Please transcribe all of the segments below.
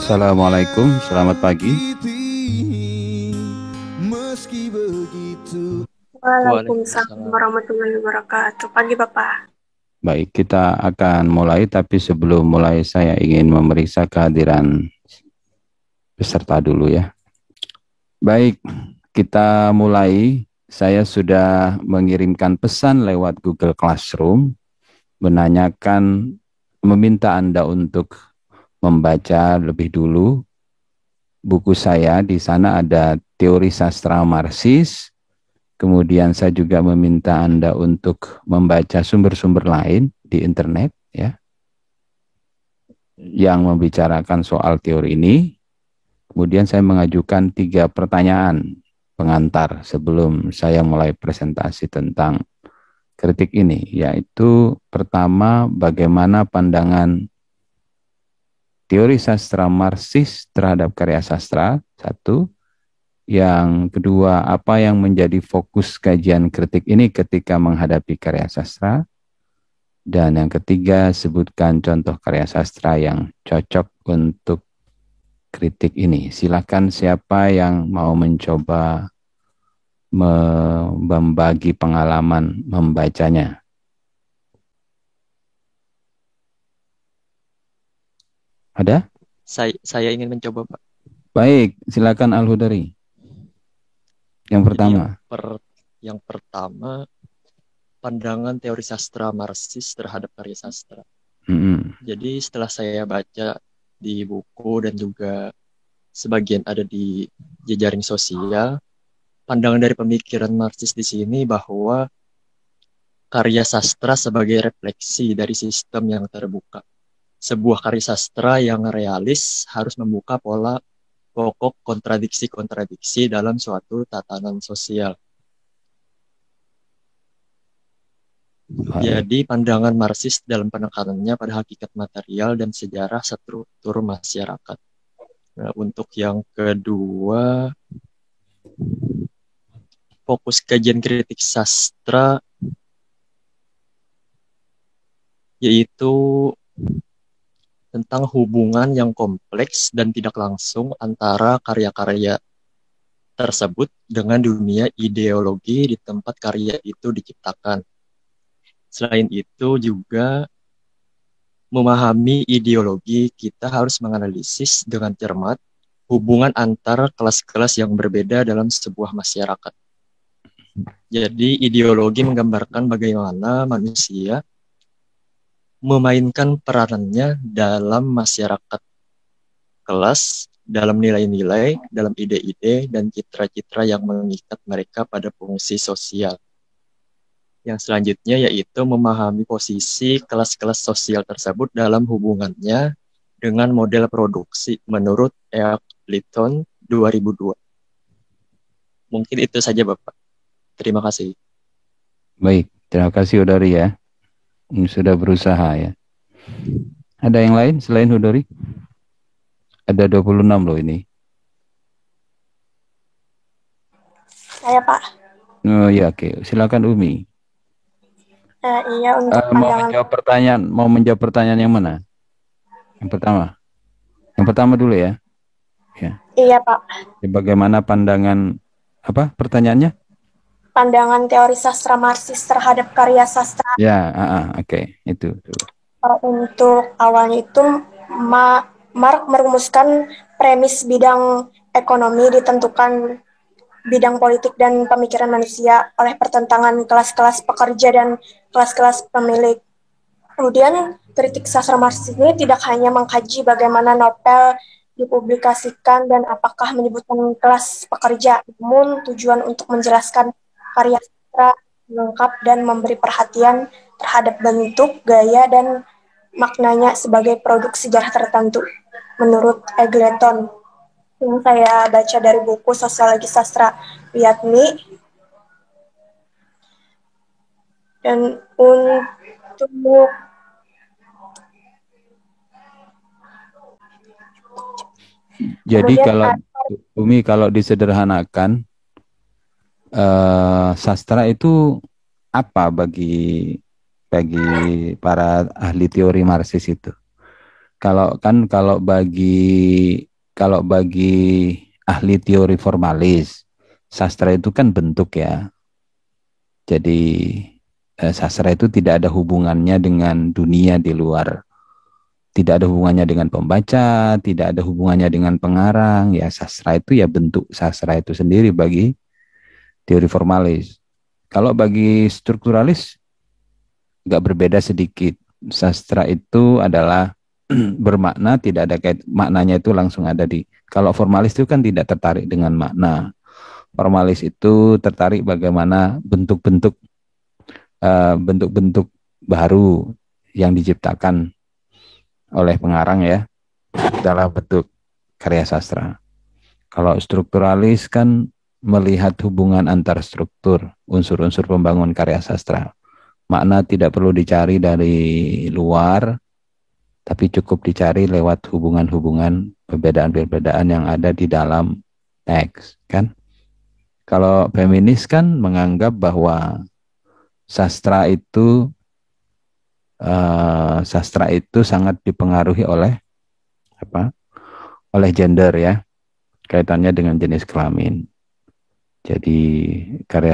Assalamualaikum, selamat pagi. Waalaikumsalam Waalaikumsalam. warahmatullahi wabarakatuh. Pagi Bapak. Baik, kita akan mulai, tapi sebelum mulai saya ingin memeriksa kehadiran peserta dulu ya. Baik, kita mulai. Saya sudah mengirimkan pesan lewat Google Classroom, meminta Anda untuk membaca lebih dulu buku saya. Di sana ada teori sastra Marxis. Kemudian saya juga meminta Anda untuk membaca sumber-sumber lain di internet ya yang membicarakan soal teori ini. Kemudian saya mengajukan 3 pertanyaan pengantar sebelum saya mulai presentasi tentang kritik ini, yaitu pertama, bagaimana pandangan teori sastra Marxis terhadap karya sastra, satu. Yang kedua, apa yang menjadi fokus kajian kritik ini ketika menghadapi karya sastra? Dan yang ketiga, sebutkan contoh karya sastra yang cocok untuk kritik ini. Silakan siapa yang mau mencoba membagi pengalaman membacanya. Ada? Saya ingin mencoba, Pak. Baik, silakan Al-Hudari. Yang Jadi pertama. yang pertama, pandangan teori sastra Marxis terhadap karya sastra. Jadi setelah saya baca di buku dan juga sebagian ada di jejaring sosial, pandangan dari pemikiran Marxis di sini bahwa karya sastra sebagai refleksi dari sistem yang terbuka. Sebuah karya sastra yang realis harus membuka pola pokok kontradiksi-kontradiksi dalam suatu tatanan sosial. Jadi pandangan Marxis dalam penekanannya pada hakikat material dan sejarah struktur masyarakat. Nah, untuk yang kedua, fokus kajian kritik sastra yaitu tentang hubungan yang kompleks dan tidak langsung antara karya-karya tersebut dengan dunia ideologi di tempat karya itu diciptakan. Selain itu juga memahami ideologi, kita harus menganalisis dengan cermat hubungan antara kelas-kelas yang berbeda dalam sebuah masyarakat. Jadi ideologi menggambarkan bagaimana manusia memainkan peranannya dalam masyarakat kelas, dalam nilai-nilai, dalam ide-ide, dan citra-citra yang mengikat mereka pada fungsi sosial. Yang selanjutnya yaitu memahami posisi kelas-kelas sosial tersebut dalam hubungannya dengan model produksi menurut Eccleston 2002. Mungkin itu saja Bapak. Terima kasih. Baik, terima kasih Hudori ya. Sudah berusaha ya. Ada yang lain selain Hudori? Ada 26 loh ini. Saya Pak. Oh ya, oke. Silakan Umi. Iya untuk pandangan. Mau menjawab pertanyaan yang mana? Yang pertama. Yang pertama dulu ya. Ya. Iya Pak. Bagaimana pandangan apa pertanyaannya? Pandangan teori sastra Marxis terhadap karya sastra. Ya, oke. Itu. Untuk awalnya itu Marx merumuskan premis bidang ekonomi ditentukan bidang politik dan pemikiran manusia oleh pertentangan kelas-kelas pekerja dan kelas-kelas pemilik. Kemudian kritik sastra Marxis ini tidak hanya mengkaji bagaimana novel dipublikasikan dan apakah menyebutkan kelas pekerja, namun tujuan untuk menjelaskan karya sastra lengkap dan memberi perhatian terhadap bentuk, gaya, dan maknanya sebagai produk sejarah tertentu. Menurut Eggleton, yang saya baca dari buku Sosiologi Sastra Wiyatni. Dan untuk jadi kalau disederhanakan sastra itu apa bagi para ahli teori Marxis itu? kalau bagi ahli teori formalis, sastra itu kan bentuk ya. Jadi sastra itu tidak ada hubungannya dengan dunia di luar. Tidak ada hubungannya dengan pembaca, tidak ada hubungannya dengan pengarang. Ya sastra itu ya bentuk sastra itu sendiri bagi teori formalis. Kalau bagi strukturalis nggak berbeda sedikit. Sastra itu adalah bermakna, tidak ada kait maknanya itu langsung ada di. Kalau formalis itu kan tidak tertarik dengan makna. Formalis itu tertarik bagaimana bentuk-bentuk baru yang diciptakan oleh pengarang ya dalam bentuk karya sastra. Kalau strukturalis kan melihat hubungan antar struktur, unsur-unsur pembangun karya sastra. Makna tidak perlu dicari dari luar, tapi cukup dicari lewat hubungan-hubungan perbedaan-perbedaan yang ada di dalam teks, kan? Kalau feminis kan menganggap bahwa sastra itu sangat dipengaruhi oleh oleh gender ya, kaitannya dengan jenis kelamin. Jadi karya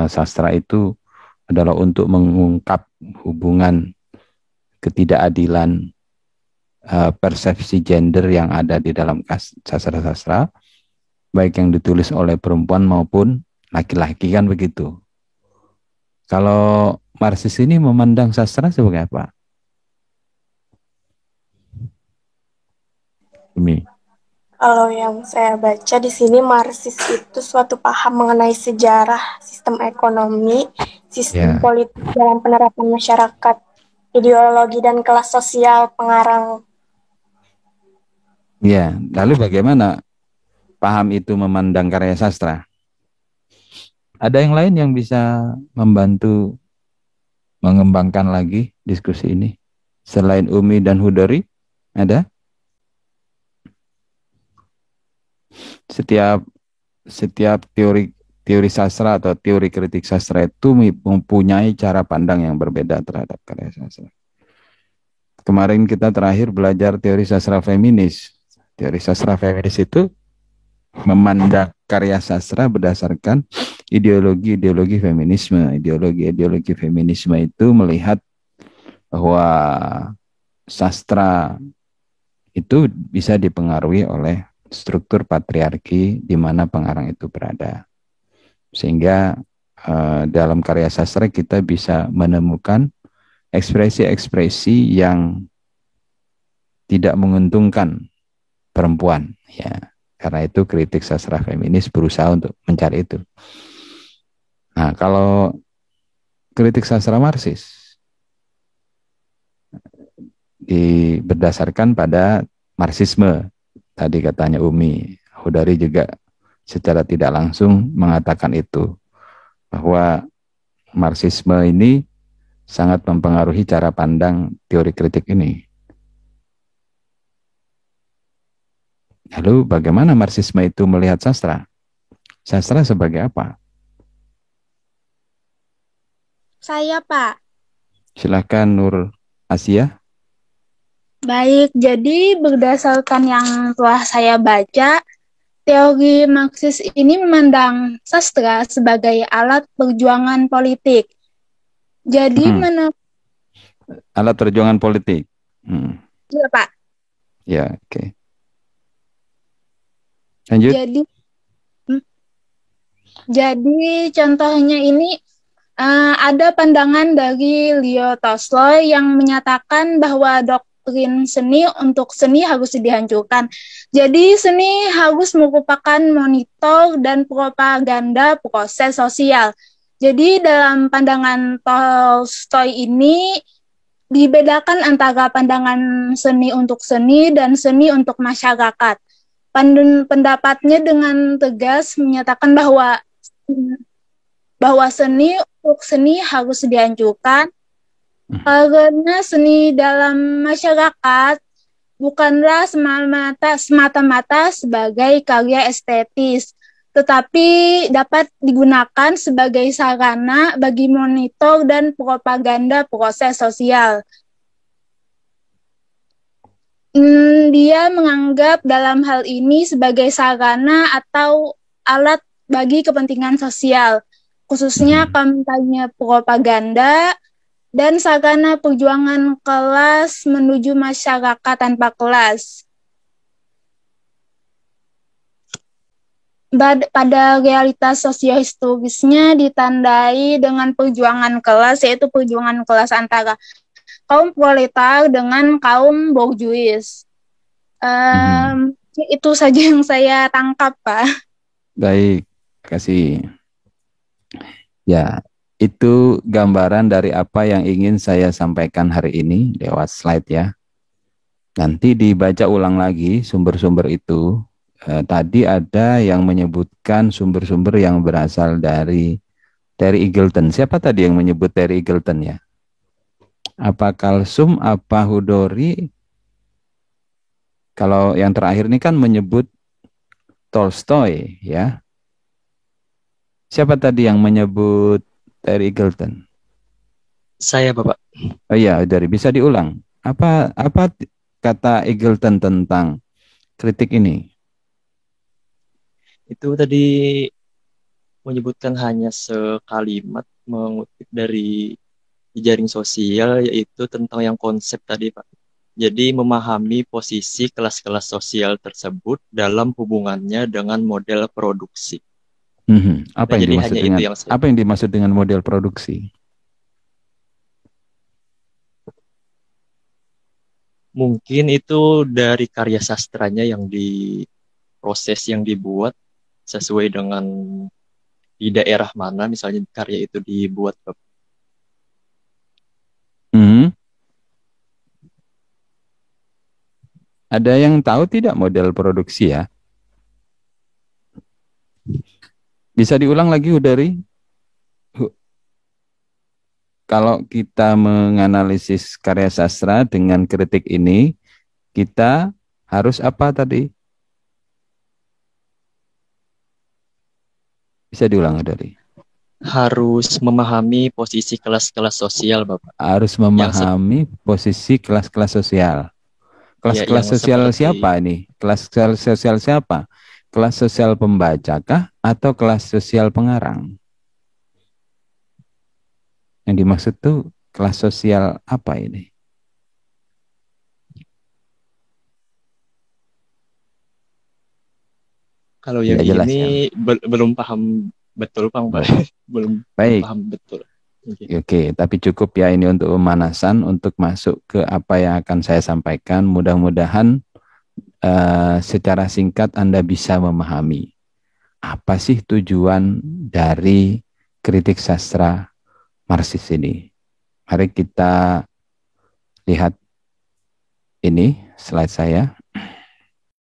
sastra itu adalah untuk mengungkap hubungan ketidakadilan persepsi gender yang ada di dalam sastra-sastra, baik yang ditulis oleh perempuan maupun laki-laki, kan begitu. Kalau Marxis ini memandang sastra sebagai apa? Ini. Kalau yang saya baca di sini, Marxis itu suatu paham mengenai sejarah, sistem ekonomi, sistem politik dalam penerapan masyarakat, ideologi dan kelas sosial pengarang. Ya, lalu bagaimana paham itu memandang karya sastra? Ada yang lain yang bisa membantu mengembangkan lagi diskusi ini? Selain Umi dan Hudori, ada? Setiap teori sastra atau teori kritik sastra itu mempunyai cara pandang yang berbeda terhadap karya sastra. Kemarin kita terakhir belajar teori sastra feminis. Teori sastra feminis itu memandang karya sastra berdasarkan ideologi feminisme. Ideologi feminisme itu melihat bahwa sastra itu bisa dipengaruhi oleh struktur patriarki di mana pengarang itu berada. Sehingga dalam karya sastra kita bisa menemukan ekspresi-ekspresi yang tidak menguntungkan perempuan, ya. Karena itu kritik sastra feminis berusaha untuk mencari itu. Nah, kalau kritik sastra Marxis berdasarkan pada Marxisme, tadi katanya Umi, Hudari juga secara tidak langsung mengatakan itu, bahwa Marxisme ini sangat mempengaruhi cara pandang teori kritik ini. Lalu bagaimana Marxisme itu melihat sastra? Sastra sebagai apa? Saya, Pak. Silakan Nur Asia. Baik, jadi berdasarkan yang telah saya baca, teori Marxis ini memandang sastra sebagai alat perjuangan politik. Jadi alat perjuangan politik. Iya, Pak. Ya, oke. Lanjut. Jadi contohnya ini ada pandangan dari Leo Tolstoy yang menyatakan bahwa doktrin seni untuk seni harus dihancurkan. Jadi seni harus merupakan monitor dan propaganda proses sosial. Jadi dalam pandangan Tolstoy ini dibedakan antara pandangan seni untuk seni dan seni untuk masyarakat. Pendapatnya dengan tegas menyatakan bahwa seni untuk seni harus dihancurkan karena seni dalam masyarakat bukanlah semata-mata sebagai karya estetis, tetapi dapat digunakan sebagai sarana bagi monitor dan propaganda proses sosial. Dia menganggap dalam hal ini sebagai sarana atau alat bagi kepentingan sosial, khususnya kampanye propaganda dan sarana perjuangan kelas menuju masyarakat tanpa kelas. Pada realitas sosiohistorisnya ditandai dengan perjuangan kelas, yaitu perjuangan kelas antara kaum proletar dengan kaum borjuis. Itu saja yang saya tangkap, Pak. Baik, kasih. Ya, itu gambaran dari apa yang ingin saya sampaikan hari ini lewat slide ya. Nanti dibaca ulang lagi sumber-sumber itu. Tadi ada yang menyebutkan sumber-sumber yang berasal dari Terry Eagleton. Siapa tadi yang menyebut Terry Eagleton ya? Apa Kalsum, apa Hudori? Kalau yang terakhir ini kan menyebut Tolstoy ya. Siapa tadi yang menyebut Terry Eagleton? Saya, Bapak. Oh iya, dari bisa diulang. Apa kata Eagleton tentang kritik ini? Itu tadi menyebutkan hanya sekalimat mengutip dari jaring sosial, yaitu tentang yang konsep tadi, Pak. Jadi memahami posisi kelas-kelas sosial tersebut dalam hubungannya dengan model produksi. Apa yang dimaksud dengan model produksi? Mungkin itu dari karya sastranya yang diproses, yang dibuat sesuai dengan di daerah mana misalnya karya itu dibuat. Ada yang tahu tidak model produksi ya? Bisa diulang lagi Hudari? Kalau kita menganalisis karya sastra dengan kritik ini, kita harus apa tadi? Bisa diulang Hudari? Harus memahami posisi kelas-kelas sosial, Bapak. Harus memahami posisi kelas-kelas sosial. Kelas-kelas sosial siapa ini? Kelas sosial siapa? Kelas sosial pembaca kah atau kelas sosial pengarang? Yang dimaksud tuh kelas sosial apa ini? Kalau yang ini belum paham betul, Bang. Belum paham betul. Oke, tapi cukup ya ini untuk pemanasan, untuk masuk ke apa yang akan saya sampaikan. Mudah-mudahan secara singkat Anda bisa memahami apa sih tujuan dari kritik sastra Marxis ini. Mari kita lihat ini slide saya.